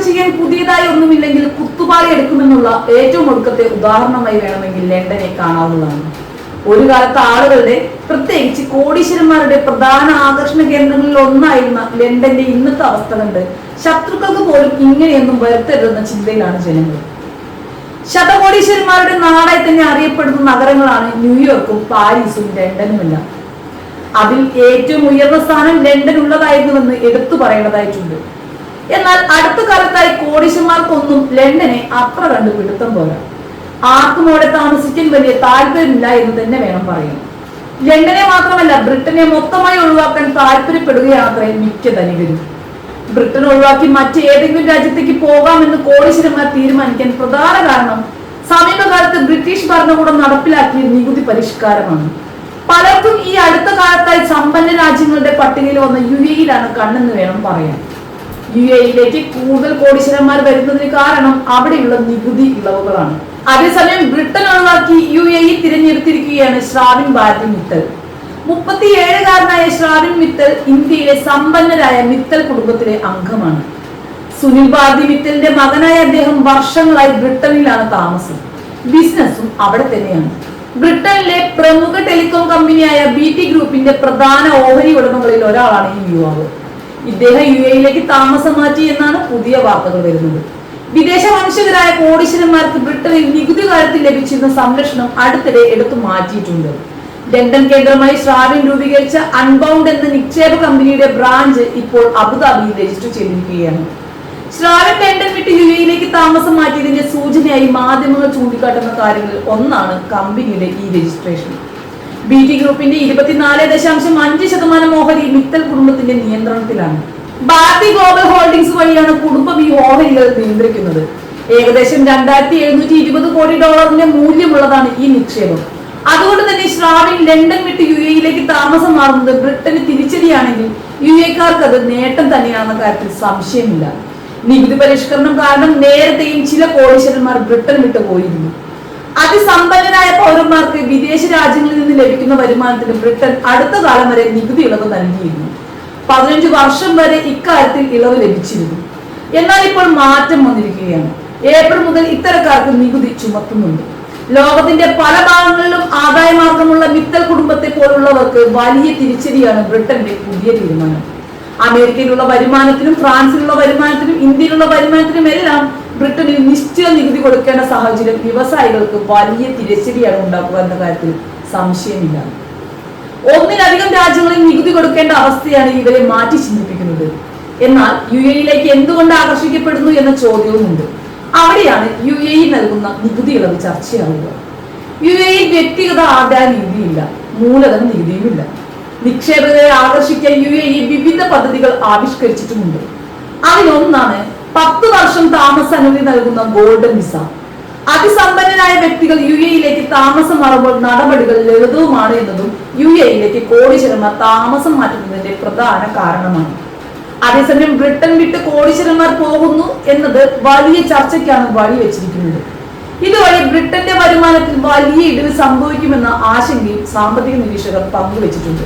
ചെയ്യാൻ പുതിയതായി ഒന്നുമില്ലെങ്കിൽ കുത്തുപാളി എടുക്കുമെന്നുള്ള ഏറ്റവും ഒടുക്കത്തെ ഉദാഹരണമായി വേണമെങ്കിൽ ലണ്ടനെ കാണാവുന്നതാണ്. ഒരു കാലത്ത് ആളുകളുടെ, പ്രത്യേകിച്ച് കോടീശ്വരന്മാരുടെ പ്രധാന ആകർഷണ കേന്ദ്രങ്ങളിൽ ഒന്നായിരുന്ന ലണ്ടന്റെ ഇന്നത്തെ അവസ്ഥ കണ്ട് ശത്രുക്കൾക്ക് പോലും ഇങ്ങനെയൊന്നും വരുത്തരുതെന്ന ചിന്തയിലാണ് ജനങ്ങൾ. ശതകോടീശ്വരന്മാരുടെ നാടായി തന്നെ അറിയപ്പെടുന്ന നഗരങ്ങളാണ് ന്യൂയോർക്കും പാരീസും ലണ്ടനുമെല്ലാം. അതിൽ ഏറ്റവും ഉയർന്ന സ്ഥാനം ലണ്ടൻ ഉള്ളതായിരുന്നുവെന്ന് എടുത്തു പറയേണ്ടതായിട്ടുണ്ട്. എന്നാൽ അടുത്ത കാലത്തായി കോടീശ്വരന്മാർക്കൊന്നും ലണ്ടനെ അത്ര കണ്ട് പിടുത്തം പോരാ. ആർക്കും അവിടെ താമസിക്കാൻ വലിയ താല്പര്യമില്ല എന്ന് തന്നെ വേണം പറയാൻ. ലണ്ടനെ മാത്രമല്ല, ബ്രിട്ടനെ മൊത്തമായി ഒഴിവാക്കാൻ താല്പര്യപ്പെടുകയാണത്രേ മിക്ക ധനികരും. ബ്രിട്ടൻ ഒഴിവാക്കി മറ്റേതെങ്കിലും രാജ്യത്തേക്ക് പോകാമെന്ന് കോടീശ്വരന്മാർ തീരുമാനിക്കാൻ പ്രധാന കാരണം സമീപകാലത്ത് ബ്രിട്ടീഷ് ഭരണകൂടം നടപ്പിലാക്കിയ നികുതി പരിഷ്കാരമാണ്. പലർക്കും ഈ അടുത്ത കാലത്തായി സമ്പന്ന രാജ്യങ്ങളുടെ പട്ടികയിൽ വന്ന UAE-യിലാണ് കണ്ണെന്ന് വേണം പറയാൻ. UAE-യിലേക്ക് കൂടുതൽ കോടീശ്വരന്മാർ വരുന്നതിന് കാരണം അവിടെയുള്ള നികുതി ഇളവുകളാണ്. അതേസമയം ബ്രിട്ടൻ ഒഴിവാക്കി UAE തിരഞ്ഞെടുത്തിരിക്കുകയാണ് ശ്രാവിൻ ഭാരതി മിത്തൽ. 37-കാരനായ ശ്രാവിൻ മിത്തൽ ഇന്ത്യയിലെ സമ്പന്നരായ മിത്തൽ കുടുംബത്തിലെ അംഗമാണ്. സുനിൽ ഭാരതി മിത്തലിന്റെ മകനായ അദ്ദേഹം വർഷങ്ങളായി ബ്രിട്ടനിലാണ് താമസം. ബിസിനസ്സും അവിടെ തന്നെയാണ്. ബ്രിട്ടനിലെ പ്രമുഖ ടെലികോം കമ്പനിയായ BT ഗ്രൂപ്പിന്റെ പ്രധാന ഓഹരി ഉടമകളിൽ ഒരാളാണ് ഈ യുവാവ്. ഇദ്ദേഹം UAE-യിലേക്ക് താമസം മാറ്റി എന്നാണ് പുതിയ വാർത്തകൾ വരുന്നത്. വിദേശ വംശജരായ കോടീശ്വരന്മാർക്ക് ബ്രിട്ടനിൽ നികുതി കാലത്തിൽ ലഭിച്ചിരുന്ന സംരക്ഷണം അടുത്തിടെ എടുത്തു മാറ്റിയിട്ടുണ്ട്. ലണ്ടൻ കേന്ദ്രമായി ശ്രാവിൻ രൂപീകരിച്ച അൺബൗണ്ട് എന്ന നിക്ഷേപ കമ്പനിയുടെ ബ്രാഞ്ച് ഇപ്പോൾ അബുദാബിയിൽ രജിസ്റ്റർ ചെയ്തിരിക്കുകയാണ്. ശ്രാവിൻ ലണ്ടൻ വിട്ട് UAE-യിലേക്ക് താമസം മാറ്റിയതിന്റെ സൂചനയായി മാധ്യമങ്ങൾ ചൂണ്ടിക്കാട്ടുന്ന കാര്യങ്ങളിൽ ഒന്നാണ് കമ്പനിയുടെ ഈ രജിസ്ട്രേഷൻ. BT ഗ്രൂപ്പിന്റെ 24.5% ഓഹരി മിത്തൽ കുടുംബത്തിന്റെ നിയന്ത്രണത്തിലാണ്. ഭാരതി ഗ്ലോബൽ ഹോൾഡിംഗ്സ് വഴിയാണ് കുടുംബം ഈ ഓഹരികൾ നിയന്ത്രിക്കുന്നത്. ഏകദേശം $2720 കോടി മൂല്യമുള്ളതാണ് ഈ നിക്ഷേപം. അതുകൊണ്ട് തന്നെ ശ്രാവിൻ ലണ്ടൻ വിട്ട് UAE-യിലേക്ക് താമസം മാറുന്നത് ബ്രിട്ടന് തിരിച്ചടിയാണെങ്കിൽ UAE-ക്കാർക്ക് അത് നേട്ടം തന്നെയാണെന്ന കാര്യത്തിൽ സംശയമില്ല. നികുതി പരിഷ്കരണം കാരണം നേരത്തെയും ചില കോടീശ്വരന്മാർ ബ്രിട്ടൻ വിട്ടു പോയിരുന്നു. അതിസമ്പന്നരായ പൗരന്മാർക്ക് വിദേശ രാജ്യങ്ങളിൽ നിന്ന് ലഭിക്കുന്ന വരുമാനത്തിന് ബ്രിട്ടൻ അടുത്ത കാലം വരെ നികുതി ഇളവ് നൽകിയിരുന്നു. 15 വർഷം വരെ ഇക്കാര്യത്തിൽ ഇളവ് ലഭിച്ചിരുന്നു. എന്നാൽ ഇപ്പോൾ മാറ്റം വന്നിരിക്കുകയാണ്. ഏപ്രിൽ മുതൽ ഇത്തരക്കാർക്ക് നികുതി ചുമത്തുന്നുണ്ട്. ലോകത്തിന്റെ പല ഭാഗങ്ങളിലും ആദായമാർഗമുള്ള മിത്തൽ കുടുംബത്തെ പോലുള്ളവർക്ക് വലിയ തിരിച്ചടിയാണ് ബ്രിട്ടന്റെ പുതിയ തീരുമാനം. അമേരിക്കയിലുള്ള വരുമാനത്തിനും ഫ്രാൻസിലുള്ള വരുമാനത്തിനും ഇന്ത്യയിലുള്ള വരുമാനത്തിനും എല്ലാം ബ്രിട്ടനിൽ നിശ്ചിത നികുതി കൊടുക്കേണ്ട സാഹചര്യം വ്യവസായികൾക്ക് വലിയ തിരിച്ചടിയാണ് ഉണ്ടാക്കുക എന്ന കാര്യത്തിൽ സംശയമില്ല. ഒന്നിലധികം രാജ്യങ്ങളിൽ നികുതി കൊടുക്കേണ്ട അവസ്ഥയാണ് ഇവരെ മാറ്റി ചിന്തിപ്പിക്കുന്നത്. എന്നാൽ UAE-യിലേക്ക് എന്തുകൊണ്ട് ആകർഷിക്കപ്പെടുന്നു എന്ന ചോദ്യവുമുണ്ട്. അവിടെയാണ് UAE നൽകുന്ന നികുതി ഇളവ് ചർച്ചയാവുക. UAE-യിൽ വ്യക്തിഗത ആദായ നികുതിയില്ല, മൂലധന നികുതിയുമില്ല. നിക്ഷേപകരെ ആകർഷിക്കാൻ UAE വിവിധ പദ്ധതികൾ ആവിഷ്കരിച്ചിട്ടുമുണ്ട്. അതിലൊന്നാണ് 10 വർഷം താമസ അനുമതി നൽകുന്ന ഗോൾഡൻ വിസ. അതിസമ്പന്നരായ വ്യക്തികൾ UAE-യിലേക്ക് താമസം മാറുമ്പോൾ നടപടികൾ ലളിതവുമാണ് എന്നതും UAE-യിലേക്ക് കോടീശ്വരന്മാർ താമസം മാറ്റുന്നതിന്റെ പ്രധാന കാരണമാണ്. അതേസമയം ബ്രിട്ടൻ വിട്ട് കോടീശ്വരന്മാർ പോകുന്നു എന്നത് വലിയ ചർച്ചയ്ക്കാണ് വഴിവെച്ചിരിക്കുന്നത്. ഇതുവഴി ബ്രിട്ടന്റെ വരുമാനത്തിൽ വലിയ ഇടിവ് സംഭവിക്കുമെന്ന ആശങ്കയും സാമ്പത്തിക നിരീക്ഷകർ പങ്കുവച്ചിട്ടുണ്ട്.